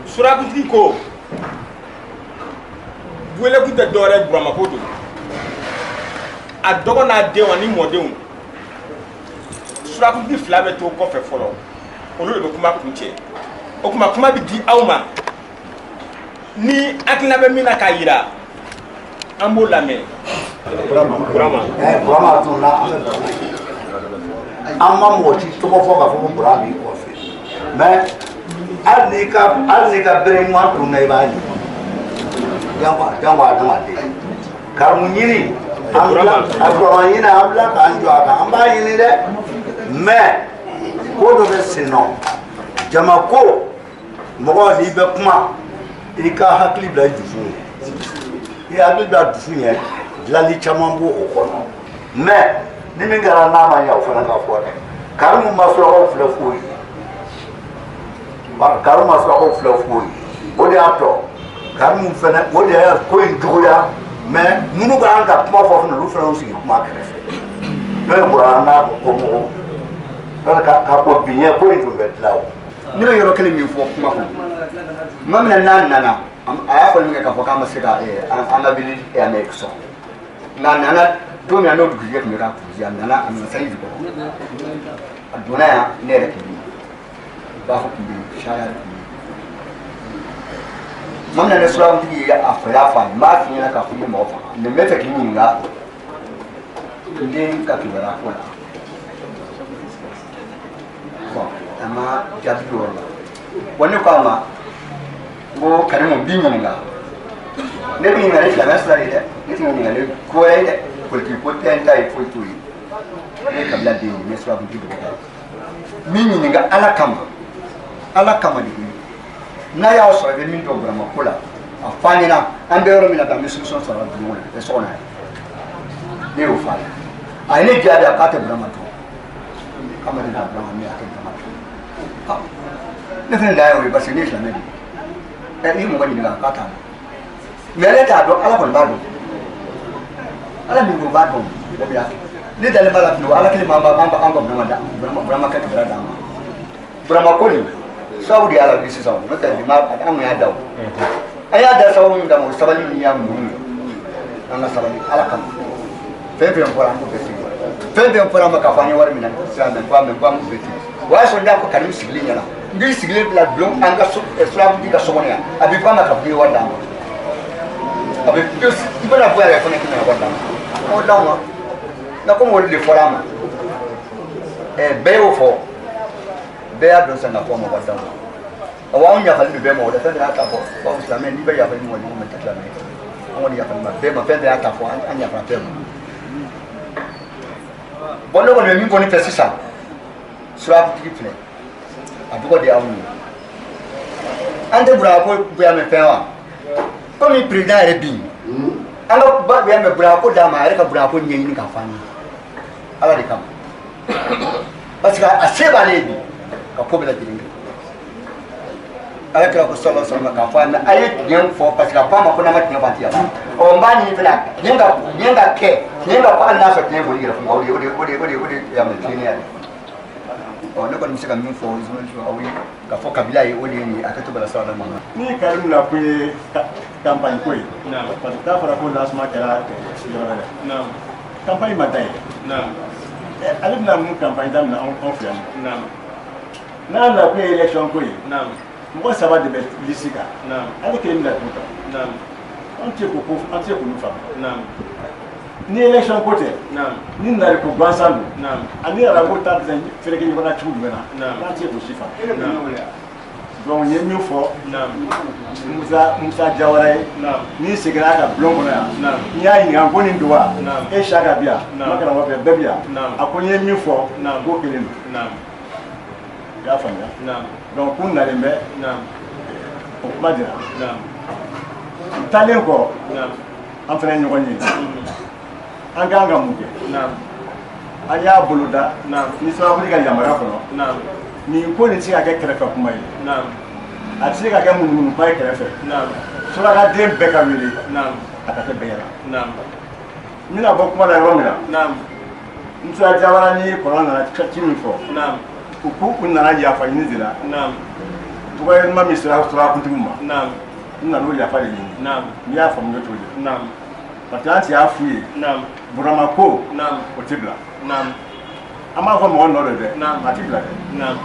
surakuntigi ko wele kun tɛ dɔwɛrɛ Burama ko don a dɔgɔ n'a den wa ni mɔdenw surakuntigi fila bɛ to kɔfɛ fɔlɔ olu de bɛ kuma kuncɛ o kuma kuma bɛ di aw ma ni hakilina bɛ min na k'a yira an b'o lamɛn. Burama tun na an ma mɔgɔ ci tɔgɔ fɔ k'a fɔ ko Burama b'i kɔfɛ mais hali n'i ka bere ɲuman tun na i b'a ɲi jango adamaden karamu ɲini a Burama ɲini an bila k'an jɔ a kan an b'a ɲini dɛ mais ko dɔ bɛ sen nɔ jama ko mɔgɔ n'i bɛ kuma i ka hakili bila i dusu ye i hakili bila dusu ye dilanli caman b'o o kɔnɔ mais ni min kɛra n'a ma ɲɛ o fana ka fɔ dɛ karimu ma surakaw filɛ foyi karimu ma surakaw filɛ foyi o de y'a tɔ karimu fana o de y'a ko in juguya mais minnu kan ka kuma fɔ fana olu fana y'u sigi kuma kɛrɛfɛ n'o ye Burama n'a ko mɔgɔ ka bɔ biɲɛ ko in tun bɛ dilan o. Ne bɛ yɔrɔ kelen min fɔ kuma kɔnɔ tuma min n'a nana a y'a fɔ min kɛ k'a fɔ k'an ma se ka an ka wuli Amérique sɔrɔ nka a nana don min na n'o dugutigi tun bɛ ka kurusi a nana sanji jukɔrɔ a donna yan ne yɛrɛ tun bɛ yen u b'a fɔ tun bɛ yen sariya tun bɛ yen tuma min na ne surakuntigi ye a fɔ y'a fɔ a ye n b'a f'i ɲɛna k'a fɔ i ye mɔgɔ faga mais n bɛ fɛ k'i ɲininka n den ka kibaruya ko la bon a ma jaabi o yɔrɔ la wa ne ko a ma n ko Karimu n b'i ɲininka ne b'i ɲininka ne silamɛ sira de dɛ ne tɛ ɲininkali ko wɛrɛ ye dɛ politiki ko tɛ n ta ye foyi t'o ye ne ye kabila den ye ne surakuntigi dɔgɔkɛ n b'i ɲininka Ala kama de ye n'a y'a sɔrɔ i bɛ min dɔn Burama ko la a fɔ an ɲɛna an bɛ yɔrɔ min na bi an bɛ solution sɔrɔ a dugu kɔnɔ a tɛ so kɔnɔ yan ne y'o fɔ a ye a ye ne jaabi k'a tɛ Burama dɔn k'a ma deli ka Burama min a tɛ Burama dɔn ne fana da y'o ye parce que ne ye silamɛ de ye i mɔgɔ ɲininka k'a t'a dɔn mais ale t'a dɔn Ala kɔni b'a dɔn Ala min ko b'a dɔn o bɛ y'a kɛ ne dalen b'a la bi Ala kelen b'an ka Burama kɛ kibaruya d'an ma Burama ko nin sababu de y'a la wuli sisan n'o tɛ bi an kun y'a da o a y'a da sababu min kama o sabali min y'a muɲu an ka sabali Ala kama fɛn fɛn fɔra an k'o bɛɛ sigi fɛn fɛn fɔra an ma k'a fɔ an ye wari minɛ sisan mɛ ko an k'o bɛɛ sigi o y'a sɔrɔ n y'a fɔ Karimu sigilen ɲɛna n b'i sigilen bila bulon an ka surakuntigi ka so kɔnɔ yan a bɛ fɔ a ma k'a fɔ i ye wari d'a ma a bɛ i bɛna bɔ yɛrɛ fana k'i bɛna wari d'a ma o d'aw ma nka komi olu de fɔra an ma bɛɛ y'o fɔ bɛɛ y'a dɔn sisan k'a fɔ a ma wari d'a ma awɔ anw yafali bɛ bɛɛ ma o la fɛn bɛɛ y'a ta fɔ bawo silamɛ n'i bɛ yafali mɔgɔ ɲɔgɔn ma i tɛ silamɛ ye an kɔni yafali ma bɛɛ ma fɛn bɛɛ y'a ta fɔ an yafara bɛɛ ma bon ne kɔni bɛ min fɔ ne fɛ sisan surakuntigi filɛ a tɔgɔ de y'anw ye an tɛ Burama ko bonya mɛn fɛn wa komi président yɛrɛ bi an ka bonya mɛn Burama ko d'a ma a yɛrɛ ka Burama ko ɲɛɲini k'a fɔ an ye Ala de kama parce que a se b'ale ye bi ka ko bɛɛ lajɛlen kɛ ale kira ko sallallahu alaihi wasallam k'a fɔ an a ye tiɲɛ fɔ parce que a ko a ma ko n'a ma tiɲɛ fɔ a ti yafa ɔ n b'a ɲini fana tiɲɛ ka kɛ tiɲɛ ka fɔ hali n'a sɔrɔ tiɲɛ bolo yɛrɛ fún wa o de y'a mɛ tiɲɛ yɛrɛ ɔ ne kɔni bɛ se ka min fɔ aw ye k'a fɔ kabila ye o de ye nin a kɛ to bala sala ma ni Karimu la ko ye campagne ko ye parce que t'a fɔra ko lancement kɛra yɔrɔ wɛrɛ campagne ma dayɛlɛ ale bɛna mun campagne daminɛ anw fɛ yan n'a na ko ye élection ko ye mɔgɔ saba de bɛ liste kan ale kelen bɛna du kan an tɛ k'olu faamu ni élection ko tɛ ni nari ko gansan don ani arabu ta bɛ fɛrɛkɛ ɲɔgɔn na cogo jumɛn na n'an tɛ k'o si faamu donc n ye min fɔ Musa Jawara ye n'i seginna a ka bulon kɔnɔ yan n y'a ɲininka ko nin don wa e saka bi yan ma karamɔgɔ fɛ bɛɛ bi yan a ko n ye min fɔ k'o kelen don i y'a faamuya donc kun nalen bɛ o kuma dira taalen kɔ an fana ye ɲɔgɔn ye an k'an ka mun kɛ an y'a boloda ni surakuntigi ka yamaruya kɔnɔ nin ko nin tɛ se ka kɛ kɛrɛfɛ kuma ye a tɛ se ka kɛ munumunu ba ye kɛrɛfɛ surakaden bɛɛ ka wele a ka kɛ bɛɛ ɲɛna n bɛna bɔ kuma la yɔrɔ min na Musa Jawara ni kɔrɔ nana ci min fɔ u nana yafa ɲini de la tɔgɔ ma min sera kuntigi ma naam n na n'o yafa de ɲini naam n'i y'a faamu ne t'o de naam parce que an si y'a f'u ye naam burama ko naam o tɛ bila naam an b'a fɔ mɔgɔ nɔ de dɛ naam a tɛ bila dɛ naam